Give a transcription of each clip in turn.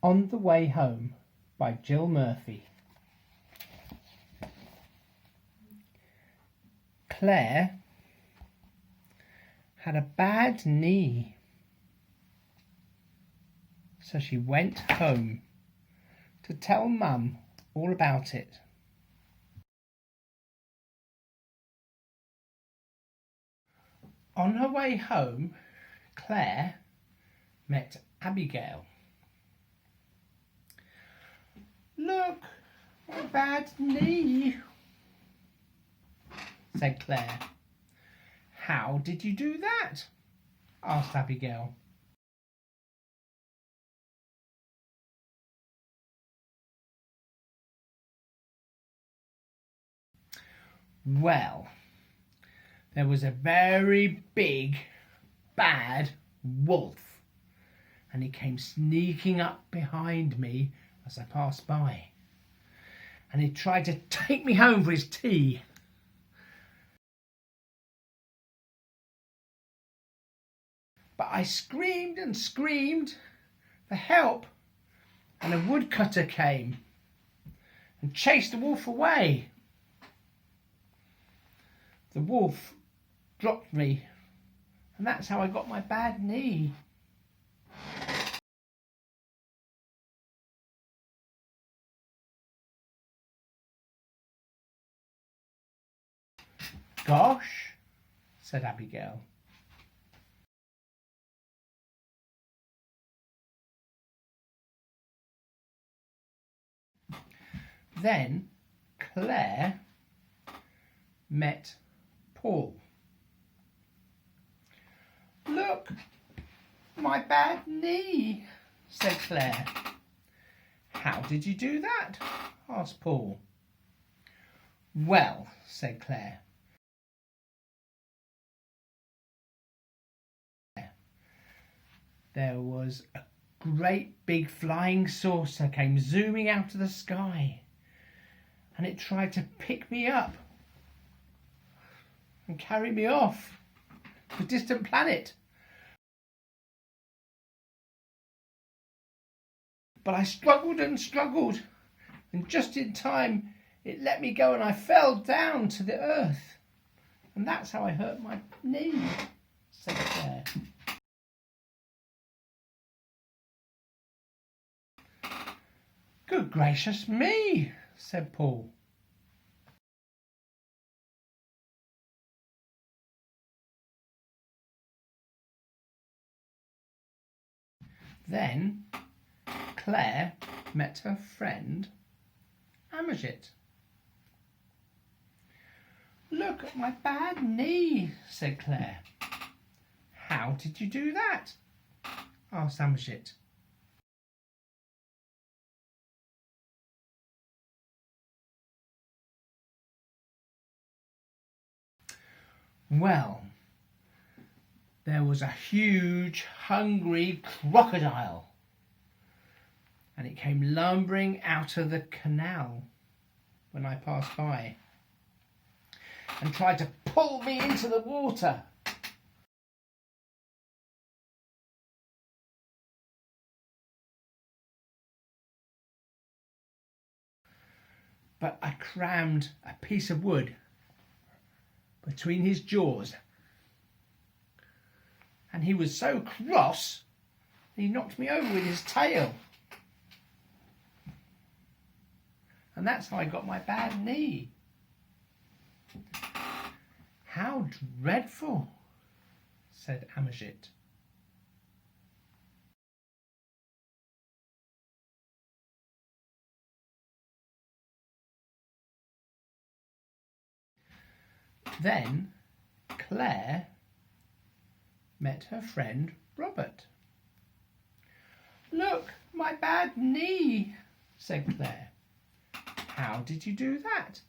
On the Way Home by Jill Murphy. Claire had a bad knee, so she went home to tell Mum all about it. On her way home, Claire met Abigail. "Look, my bad knee," said Claire. "How did you do that?" asked Abigail. "Well, there was a very big, bad wolf, and he came sneaking up behind me as I passed by, and he tried to take me home for his tea. But I screamed and screamed for help, and a woodcutter came and chased the wolf away. The wolf dropped me, and that's how I got my bad knee." "Gosh," said Abigail. Then Claire met Paul. "Look, my bad knee," said Claire. "How did you do that?" asked Paul. "Well," said Claire, "there was a great big flying saucer came zooming out of the sky, and it tried to pick me up and carry me off to a distant planet. But I struggled and struggled, and just in time it let me go and I fell down to the earth. And that's how I hurt my knee," said Claire. "Good gracious me," said Paul. Then Claire met her friend Amajit. "Look at my bad knee," said Claire. "How did you do that?" asked Amajit. "Well, there was a huge, hungry crocodile, and it came lumbering out of the canal when I passed by, and tried to pull me into the water. But I crammed a piece of wood between his jaws, and he was so cross that he knocked me over with his tail. And that's how I got my bad knee." "How dreadful," said Amajit. Then Claire met her friend Robert. "Look, my bad knee," said Claire. "How did you do that?"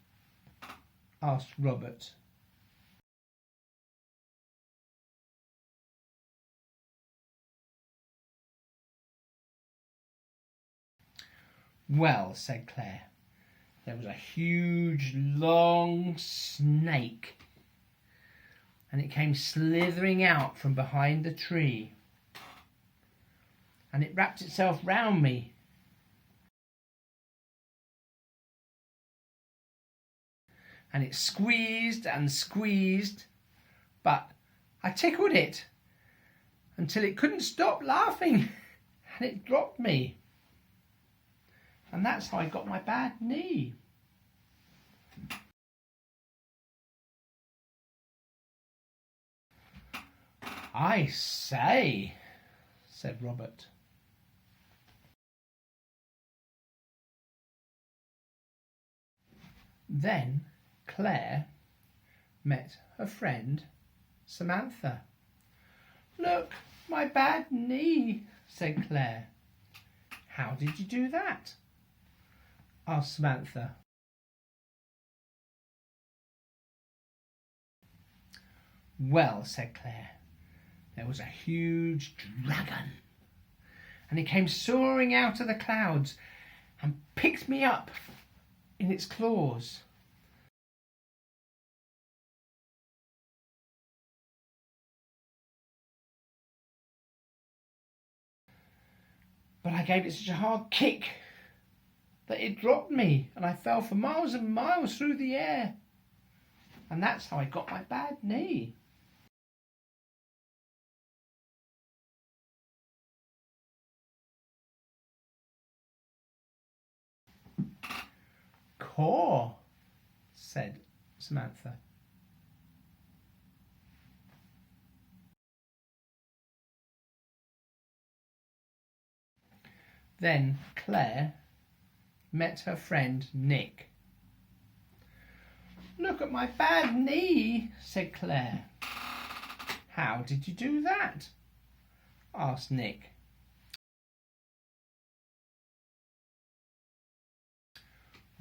asked Robert. "Well," said Claire, "there was a huge, long snake, and it came slithering out from behind the tree, and it wrapped itself round me and it squeezed and squeezed, but I tickled it until it couldn't stop laughing and it dropped me. And that's how I got my bad knee. I say, said Robert. Then Claire met her friend Samantha. Look, my bad knee, said Claire. How did you do that? Asked Samantha. Well, said Claire, there was a huge dragon, and it came soaring out of the clouds and picked me up in its claws. But I gave it such a hard kick that it dropped me and I fell for miles and miles through the air. And that's how I got my bad knee. Caw, said Samantha. Then Claire met her friend Nick. Look at my bad knee, said Claire. How did you do that? Asked Nick.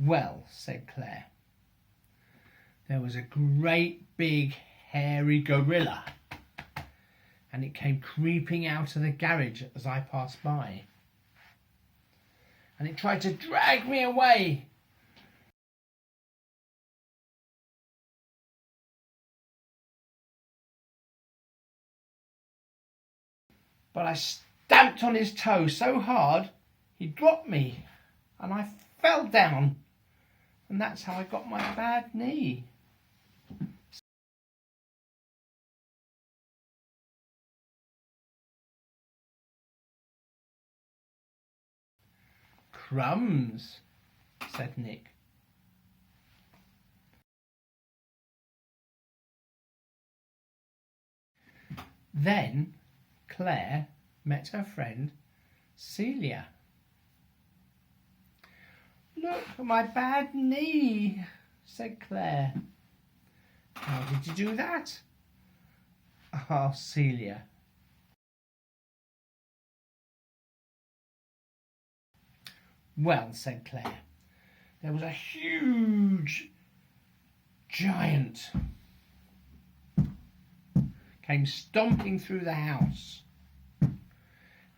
Well, said Claire, there was a great big hairy gorilla, and it came creeping out of the garage as I passed by, and it tried to drag me away. But I stamped on his toe so hard he dropped me and I fell down, and that's how I got my bad knee. Crumbs, said Nick. Then Claire met her friend Celia. Look at my bad knee, said Claire. How did you do that? Asked Celia. Well, said Claire, there was a huge giant came stomping through the house,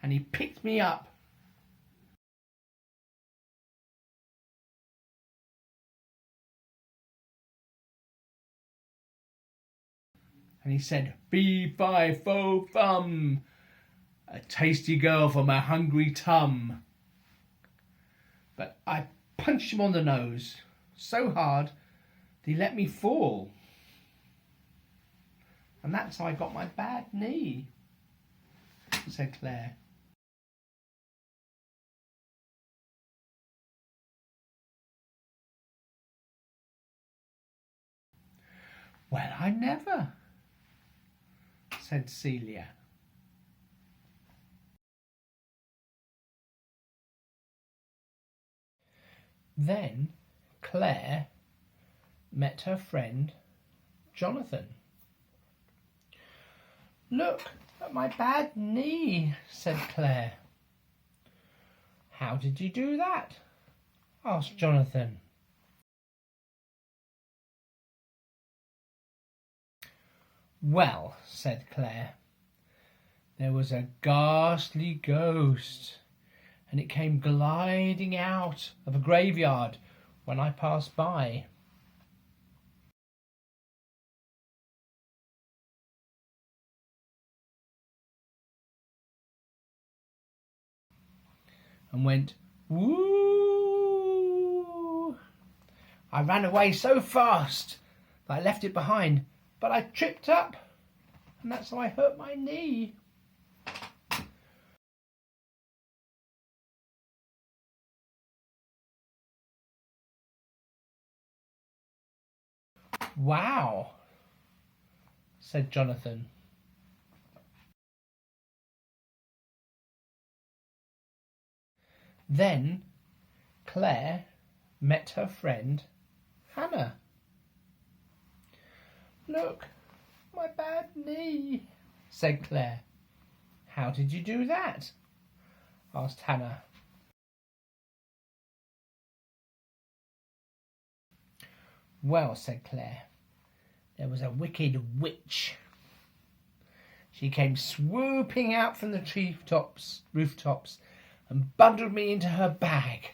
and he picked me up and he said, "Fee, fi, fo, fum, a tasty girl for my hungry tum." But I punched him on the nose so hard that he let me fall. And that's how I got my bad knee, said Claire. Well, I never, said Celia. Then Claire met her friend Jonathan. Look at my bad knee, said Claire. How did you do that? Asked Jonathan. Well, said Claire, there was a ghastly ghost, and it came gliding out of a graveyard when I passed by. And went, woo! I ran away so fast that I left it behind, but I tripped up, and that's how I hurt my knee. Wow, said Jonathan. Then Claire met her friend Hannah. Look, my bad knee, said Claire. How did you do that? Asked Hannah. Well, said Claire, there was a wicked witch. She came swooping out from the rooftops and bundled me into her bag.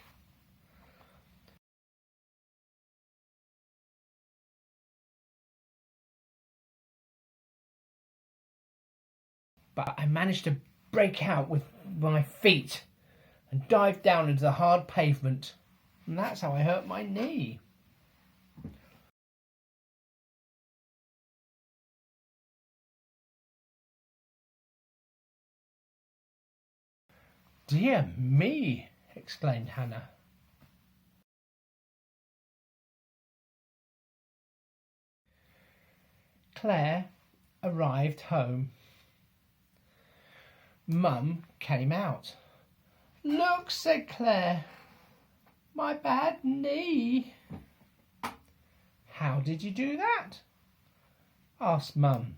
But I managed to break out with my feet and dive down into the hard pavement, and that's how I hurt my knee. Dear me, exclaimed Hannah. Claire arrived home. Mum came out. Look, said Claire, my bad knee. How did you do that? Asked Mum.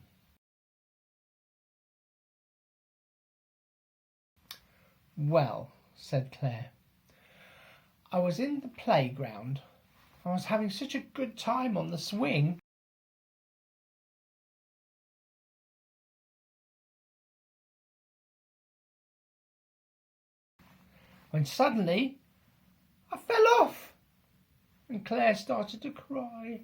Well, said Claire, I was in the playground. I was having such a good time on the swing. When suddenly I fell off, and Claire started to cry.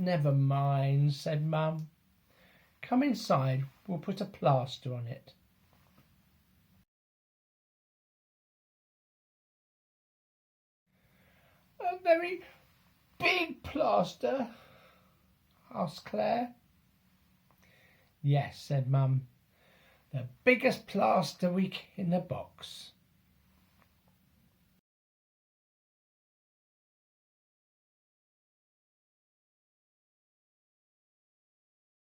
Never mind, said Mum. Come inside, we'll put a plaster on it. A very big plaster? Asked Claire. Yes, said Mum. The biggest plaster in the box.